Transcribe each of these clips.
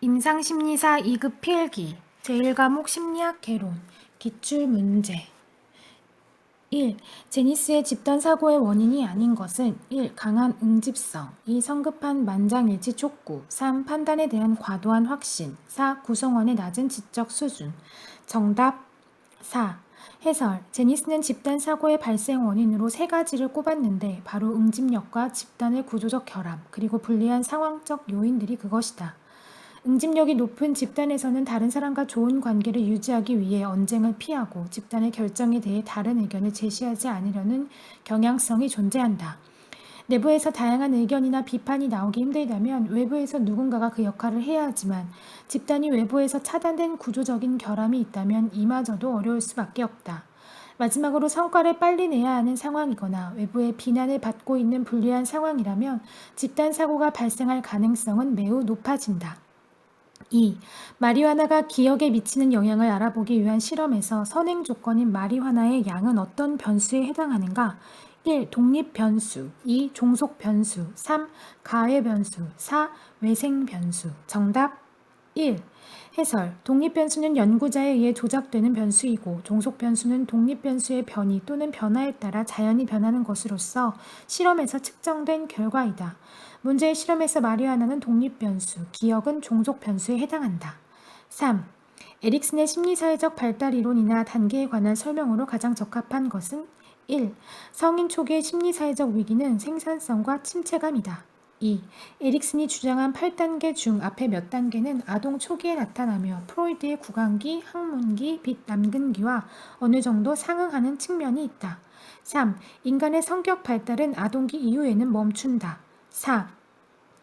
임상심리사 2급 필기 제1과목 심리학 개론 기출문제 1. 제니스의 집단사고의 원인이 아닌 것은 1. 강한 응집성 2. 성급한 만장일치 촉구 3. 판단에 대한 과도한 확신 4. 구성원의 낮은 지적 수준 정답 4. 해설 제니스는 집단사고의 발생 원인으로 세 가지를 꼽았는데 바로 응집력과 집단의 구조적 결함 그리고 불리한 상황적 요인들이 그것이다. 응집력이 높은 집단에서는 다른 사람과 좋은 관계를 유지하기 위해 언쟁을 피하고 집단의 결정에 대해 다른 의견을 제시하지 않으려는 경향성이 존재한다. 내부에서 다양한 의견이나 비판이 나오기 힘들다면 외부에서 누군가가 그 역할을 해야 하지만 집단이 외부에서 차단된 구조적인 결함이 있다면 이마저도 어려울 수밖에 없다. 마지막으로 성과를 빨리 내야 하는 상황이거나 외부의 비난을 받고 있는 불리한 상황이라면 집단 사고가 발생할 가능성은 매우 높아진다. 2. 마리화나가 기억에 미치는 영향을 알아보기 위한 실험에서 선행 조건인 마리화나의 양은 어떤 변수에 해당하는가? 1. 독립 변수 2. 종속 변수 3. 가외 변수 4. 외생 변수 정답 1. 해설 독립 변수는 연구자에 의해 조작되는 변수이고 종속 변수는 독립 변수의 변이 또는 변화에 따라 자연히 변하는 것으로서 실험에서 측정된 결과이다. 문제의 실험에서 마리화나는 독립 변수, 기억은 종속 변수에 해당한다. 3. 에릭슨의 심리사회적 발달 이론이나 단계에 관한 설명으로 가장 적합한 것은 1. 성인 초기의 심리사회적 위기는 생산성과 침체감이다. 2. 에릭슨이 주장한 8단계 중 앞에 몇 단계는 아동 초기에 나타나며 프로이드의 구강기, 학문기, 빛 남근기와 어느 정도 상응하는 측면이 있다. 3. 인간의 성격 발달은 아동기 이후에는 멈춘다. 4.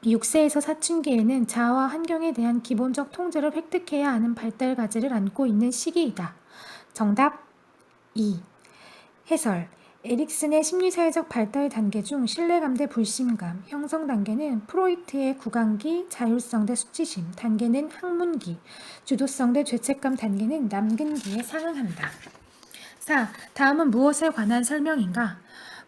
6세에서 사춘기에는 자아와 환경에 대한 기본적 통제를 획득해야 하는 발달 가지를 안고 있는 시기이다. 정답 2. 해설 에릭슨의 심리사회적 발달 단계 중 신뢰감 대 불신감, 형성 단계는 프로이트의 구강기, 자율성 대 수치심 단계는 학문기, 주도성 대 죄책감 단계는 남근기에 상응한다. 4. 다음은 무엇에 관한 설명인가?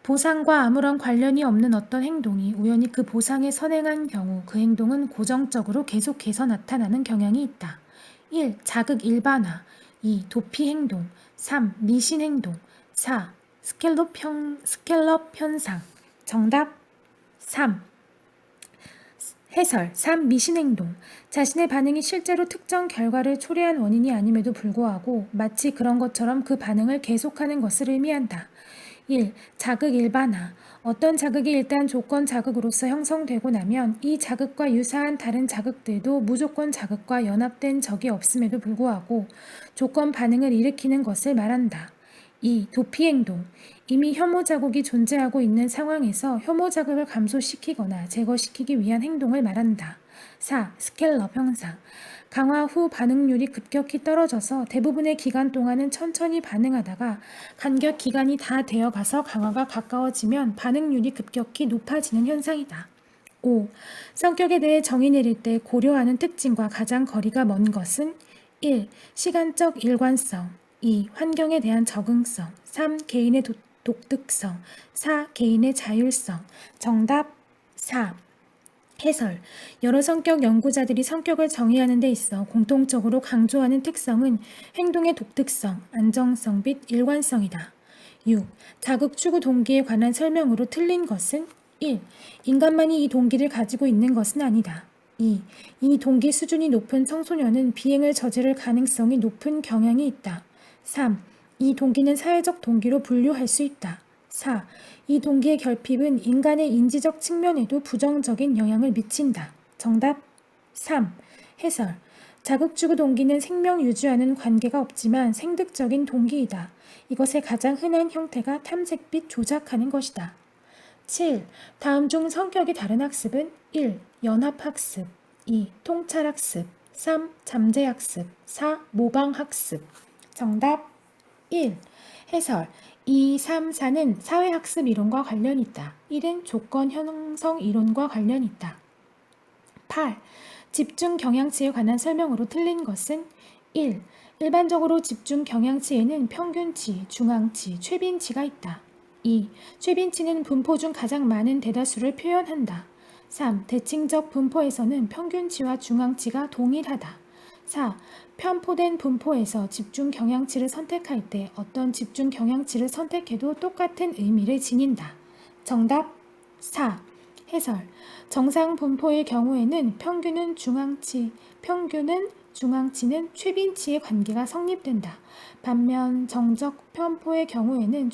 보상과 아무런 관련이 없는 어떤 행동이 우연히 그 보상에 선행한 경우 그 행동은 고정적으로 계속해서 나타나는 경향이 있다. 1. 자극 일반화 2. 도피 행동 3. 미신 행동 4. 스켈럽 현상 정답 3. 해설 3. 미신행동 자신의 반응이 실제로 특정 결과를 초래한 원인이 아님에도 불구하고 마치 그런 것처럼 그 반응을 계속하는 것을 의미한다. 1. 자극 일반화 어떤 자극이 일단 조건 자극으로서 형성되고 나면 이 자극과 유사한 다른 자극들도 무조건 자극과 연합된 적이 없음에도 불구하고 조건 반응을 일으키는 것을 말한다. 2. 도피 행동 이미 혐오 자극이 존재하고 있는 상황에서 혐오 자극을 감소시키거나 제거시키기 위한 행동을 말한다. 4. 스켈럽 형상 강화 후 반응률이 급격히 떨어져서 대부분의 기간 동안은 천천히 반응하다가 간격 기간이 다 되어 가서 강화가 가까워지면 반응률이 급격히 높아지는 현상이다. 5. 성격에 대해 정의 내릴 때 고려하는 특징과 가장 거리가 먼 것은 1. 시간적 일관성 2. 환경에 대한 적응성 3. 개인의 독특성 4. 개인의 자율성 정답 4. 해설 여러 성격 연구자들이 성격을 정의하는 데 있어 공통적으로 강조하는 특성은 행동의 독특성, 안정성 및 일관성이다. 6. 자극 추구 동기에 관한 설명으로 틀린 것은 1. 인간만이 이 동기를 가지고 있는 것은 아니다. 2. 이 동기 수준이 높은 청소년은 비행을 저지를 가능성이 높은 경향이 있다. 3. 이 동기는 사회적 동기로 분류할 수 있다. 4. 이 동기의 결핍은 인간의 인지적 측면에도 부정적인 영향을 미친다. 정답 3. 해설 자극주구 동기는 생명 유지와는 관계가 없지만 생득적인 동기이다. 이것의 가장 흔한 형태가 탐색 및 조작하는 것이다. 7. 다음 중 성격이 다른 학습은 1. 연합학습 2. 통찰학습 3. 잠재학습 4. 모방학습 정답 1. 해설 2, 3, 4는 사회학습 이론과 관련이 있다. 1은 조건 형성 이론과 관련이 있다. 8. 집중 경향치에 관한 설명으로 틀린 것은 1. 일반적으로 집중 경향치에는 평균치, 중앙치, 최빈치가 있다. 2. 최빈치는 분포 중 가장 많은 대다수를 표현한다. 3. 대칭적 분포에서는 평균치와 중앙치가 동일하다. 4. 편포된 분포에서 집중 경향치를 선택할 때 어떤 집중 경향치를 선택해도 똑같은 의미를 지닌다. 정답 4. 해설. 정상 분포의 경우에는 평균은 중앙치는 최빈치의 관계가 성립된다. 반면 정적 편포의 경우에는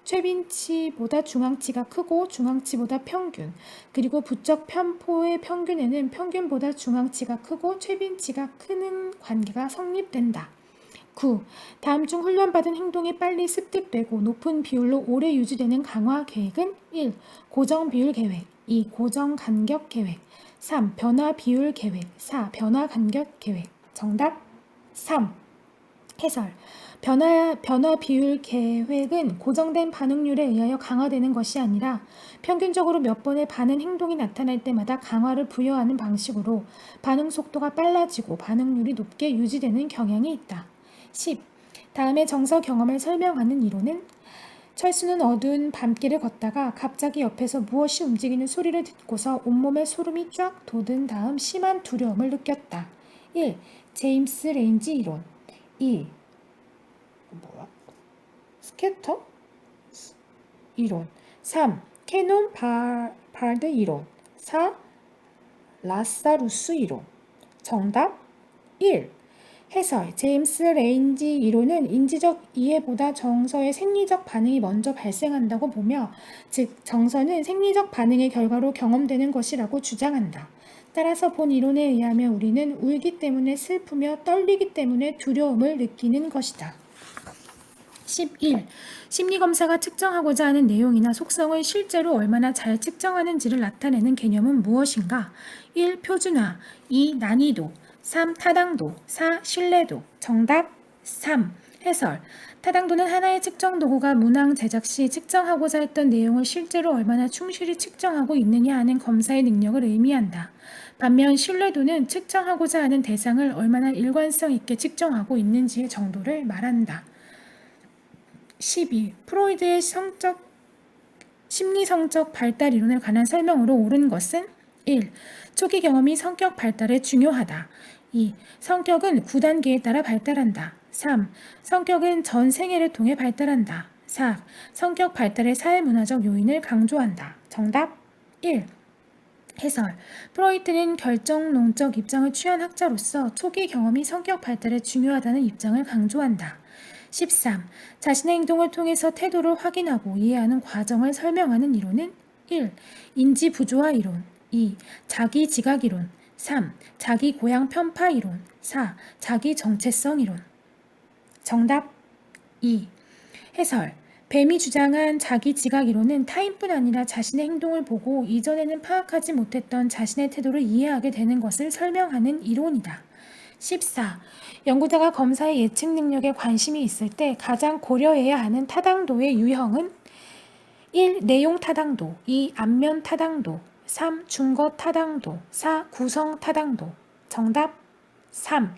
최빈치보다 중앙치가 크고 중앙치보다 평균, 그리고 부적 편포의 평균에는 평균보다 중앙치가 크고 최빈치가 크는 관계가 성립된다. 9. 다음 중 훈련받은 행동이 빨리 습득되고 높은 비율로 오래 유지되는 강화 계획은 1. 고정 비율 계획, 2. 고정 간격 계획, 3. 변화 비율 계획, 4. 변화 간격 계획. 정답 3. 해설. 변화 비율 계획은 고정된 반응률에 의하여 강화되는 것이 아니라 평균적으로 몇 번의 반응 행동이 나타날 때마다 강화를 부여하는 방식으로 반응 속도가 빨라지고 반응률이 높게 유지되는 경향이 있다. 10. 다음의 정서 경험을 설명하는 이론은 철수는 어두운 밤길을 걷다가 갑자기 옆에서 무엇이 움직이는 소리를 듣고서 온몸에 소름이 쫙 돋은 다음 심한 두려움을 느꼈다. 1. 제임스 레인지 이론. 2. 스캐터 이론. 3. 캐논 발드 이론. 4. 라사루스 이론. 정답 1. 해설. 제임스 레인지 이론은 인지적 이해보다 정서의 생리적 반응이 먼저 발생한다고 보며, 즉 정서는 생리적 반응의 결과로 경험되는 것이라고 주장한다. 따라서 본 이론에 의하면 우리는 울기 때문에 슬프며 떨리기 때문에 두려움을 느끼는 것이다. 11. 심리검사가 측정하고자 하는 내용이나 속성을 실제로 얼마나 잘 측정하는지를 나타내는 개념은 무엇인가? 1. 표준화, 2. 난이도, 3. 타당도, 4. 신뢰도. 정답 3. 해설. 타당도는 하나의 측정 도구가 문항 제작 시 측정하고자 했던 내용을 실제로 얼마나 충실히 측정하고 있느냐 하는 검사의 능력을 의미한다. 반면 신뢰도는 측정하고자 하는 대상을 얼마나 일관성 있게 측정하고 있는지의 정도를 말한다. 12. 프로이드의 심리성적 발달 이론에 관한 설명으로 옳은 것은 1. 초기 경험이 성격 발달에 중요하다. 2. 성격은 9단계에 따라 발달한다. 3. 성격은 전 생애를 통해 발달한다. 4. 성격 발달의 사회문화적 요인을 강조한다. 정답 1. 해설. 프로이트는 결정론적 입장을 취한 학자로서 초기 경험이 성격 발달에 중요하다는 입장을 강조한다. 13. 자신의 행동을 통해서 태도를 확인하고 이해하는 과정을 설명하는 이론은 1. 인지 부조화 이론, 2. 자기 지각 이론, 3. 자기 고향 편파 이론, 4. 자기 정체성 이론. 정답 2. 해설. 뱀이 주장한 자기 지각 이론은 타인뿐 아니라 자신의 행동을 보고 이전에는 파악하지 못했던 자신의 태도를 이해하게 되는 것을 설명하는 이론이다. 14. 연구자가 검사의 예측 능력에 관심이 있을 때 가장 고려해야 하는 타당도의 유형은 1. 내용 타당도, 2. 안면 타당도, 3. 중거 타당도, 4. 구성 타당도. 정답 3.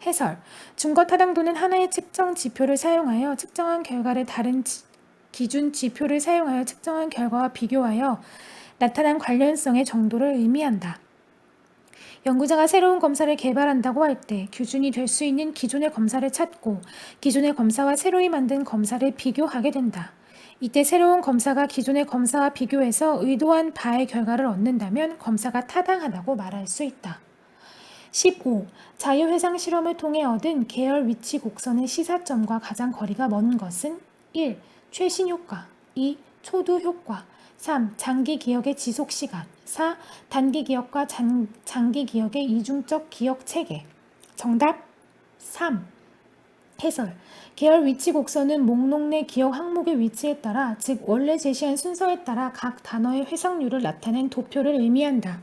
해설. 중거 타당도는 하나의 측정 지표를 사용하여 측정한 결과를 다른 기준 지표를 사용하여 측정한 결과와 비교하여 나타난 관련성의 정도를 의미한다. 연구자가 새로운 검사를 개발한다고 할 때 기준이 될 수 있는 기존의 검사를 찾고 기존의 검사와 새로이 만든 검사를 비교하게 된다. 이때 새로운 검사가 기존의 검사와 비교해서 의도한 바의 결과를 얻는다면 검사가 타당하다고 말할 수 있다. 15. 자유회상 실험을 통해 얻은 계열 위치 곡선의 시사점과 가장 거리가 먼 것은 1. 최신 효과, 2. 초두 효과, 3. 장기 기억의 지속 시간, 4. 단기 기억과 장기 기억의 이중적 기억 체계. 정답 3. 해설. 계열 위치 곡선은 목록 내 기억 항목의 위치에 따라, 즉 원래 제시한 순서에 따라 각 단어의 회상률을 나타낸 도표를 의미한다.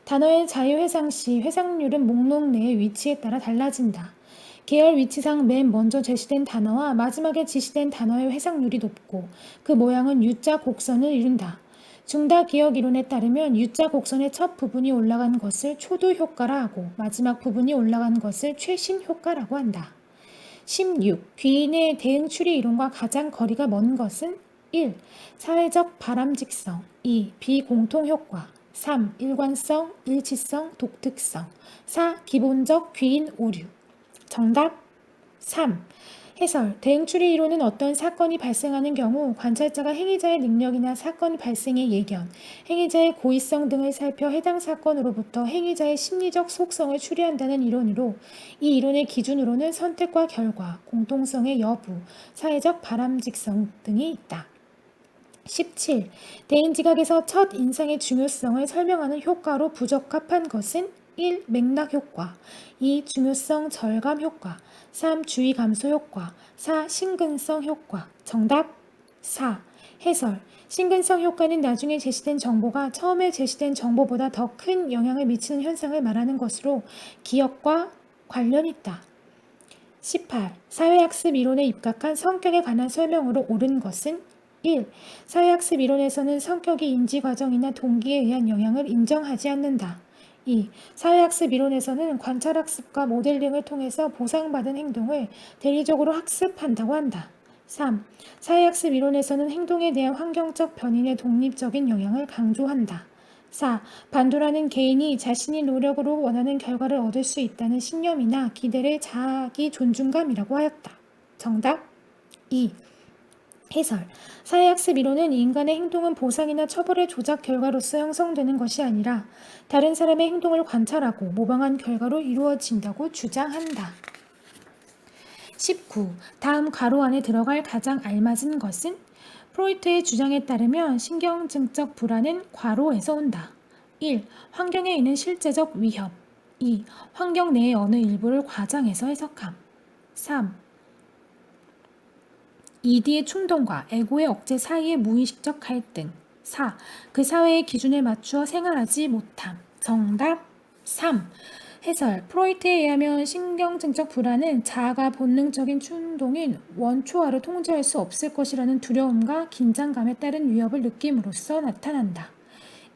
단어의 자유회상 시 회상률은 목록 내의 위치에 따라 달라진다. 계열 위치상 맨 먼저 제시된 단어와 마지막에 지시된 단어의 회상률이 높고 그 모양은 U자 곡선을 이룬다. 중다 기억 이론에 따르면 U자 곡선의 첫 부분이 올라간 것을 초두 효과라 하고 마지막 부분이 올라간 것을 최신 효과라고 한다. 16. 귀인의 대응 추리 이론과 가장 거리가 먼 것은 1. 사회적 바람직성 2. 비공통효과 3. 일관성, 일치성, 독특성 4. 기본적 귀인 오류 정답 3. 해설. 대응추리 이론은 어떤 사건이 발생하는 경우 관찰자가 행위자의 능력이나 사건 발생의 예견, 행위자의 고의성 등을 살펴 해당 사건으로부터 행위자의 심리적 속성을 추리한다는 이론으로 이 이론의 기준으로는 선택과 결과, 공통성의 여부, 사회적 바람직성 등이 있다. 17. 대인지각에서 첫 인상의 중요성을 설명하는 효과로 부적합한 것은 1. 맥락 효과 2. 중요성 절감 효과 3. 주의 감소 효과 4. 신근성 효과 정답 4. 해설. 신근성 효과는 나중에 제시된 정보가 처음에 제시된 정보보다 더 큰 영향을 미치는 현상을 말하는 것으로 기억과 관련 있다. 18. 사회학습 이론에 입각한 성격에 관한 설명으로 옳은 것은 1. 사회학습 이론에서는 성격이 인지과정이나 동기에 의한 영향을 인정하지 않는다. 2. 사회학습 이론에서는 관찰학습과 모델링을 통해서 보상받은 행동을 대리적으로 학습한다고 한다. 3. 사회학습 이론에서는 행동에 대한 환경적 변인의 독립적인 영향을 강조한다. 4. 반도라는 개인이 자신이 노력으로 원하는 결과를 얻을 수 있다는 신념이나 기대를 자기 존중감이라고 하였다. 정답 2. 해설. 사회학습 이론은 인간의 행동은 보상이나 처벌의 조작 결과로서 형성되는 것이 아니라 다른 사람의 행동을 관찰하고 모방한 결과로 이루어진다고 주장한다. 19. 다음 괄호 안에 들어갈 가장 알맞은 것은? 프로이트의 주장에 따르면 신경증적 불안은 괄호에서 온다. 1. 환경에 있는 실제적 위협 2. 환경 내의 어느 일부를 과장해서 해석함 3. 이디의 충동과 에고의 억제 사이의 무의식적 갈등 4. 그 사회의 기준에 맞추어 생활하지 못함 정답 3. 해설. 프로이트에 의하면 신경증적 불안은 자아가 본능적인 충동인 원초아를 통제할 수 없을 것이라는 두려움과 긴장감에 따른 위협을 느낌으로써 나타난다.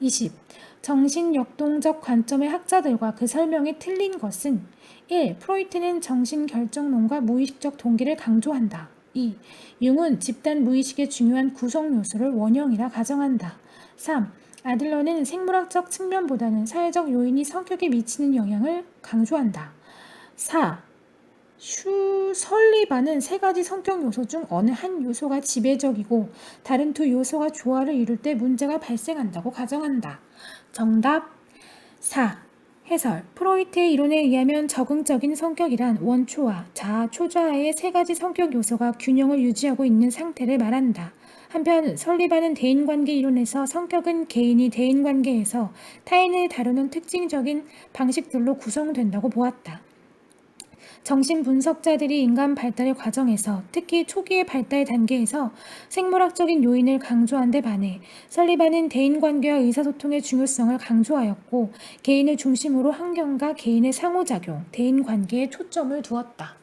20. 정신역동적 관점의 학자들과 그 설명이 틀린 것은 1. 프로이트는 정신결정론과 무의식적 동기를 강조한다. 2. 융은 집단 무의식의 중요한 구성 요소를 원형이라 가정한다. 3. 아들러는 생물학적 측면보다는 사회적 요인이 성격에 미치는 영향을 강조한다. 4. 설리반은 세 가지 성격 요소 중 어느 한 요소가 지배적이고 다른 두 요소가 조화를 이룰 때 문제가 발생한다고 가정한다. 정답 4. 해설. 프로이트의 이론에 의하면 적응적인 성격이란 원초와 자아, 초자아의 세 가지 성격 요소가 균형을 유지하고 있는 상태를 말한다. 한편 설리반은 대인관계 이론에서 성격은 개인이 대인관계에서 타인을 다루는 특징적인 방식들로 구성된다고 보았다. 정신분석자들이 인간 발달의 과정에서 특히 초기의 발달 단계에서 생물학적인 요인을 강조한 데 반해 설리반은 대인관계와 의사소통의 중요성을 강조하였고 개인을 중심으로 환경과 개인의 상호작용, 대인관계에 초점을 두었다.